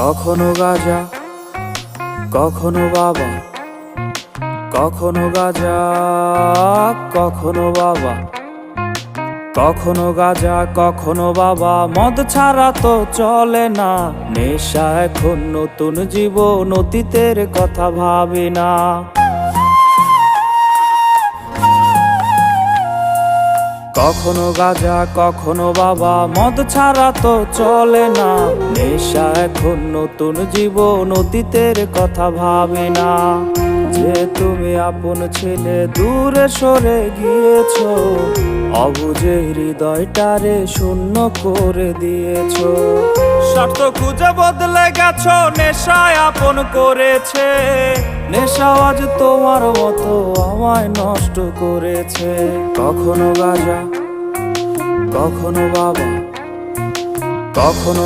কখনো গাঁজা, কখনো বাবা, কখনো গাঁজা, কখনো বাবা, কখনো গাঁজা, কখনো বাবা। মদ ছাড়া তো চলে না, নেশা এখন নতুন জীবন, অতীতের কথা ভাবি না। কখনো গাঁজা, কখনো বাবা, মদ ছাড়া তো চলে না, নেশা এখন নতুন জীবন, অতীতের কথা ভাবি না। যে তুমি আপন ছেলে দূরে সরে গিয়েছো, অবুঝে হৃদয়টারে শূন্য করে দিয়েছো। স্বার্থ খুঁজে বদলে গেছো, নেশায় আপন করেছে, নেশা আজ তোমার মতো আমায় নষ্ট করেছে। কখনো গাঁজা, কখনো বাবা, কখনো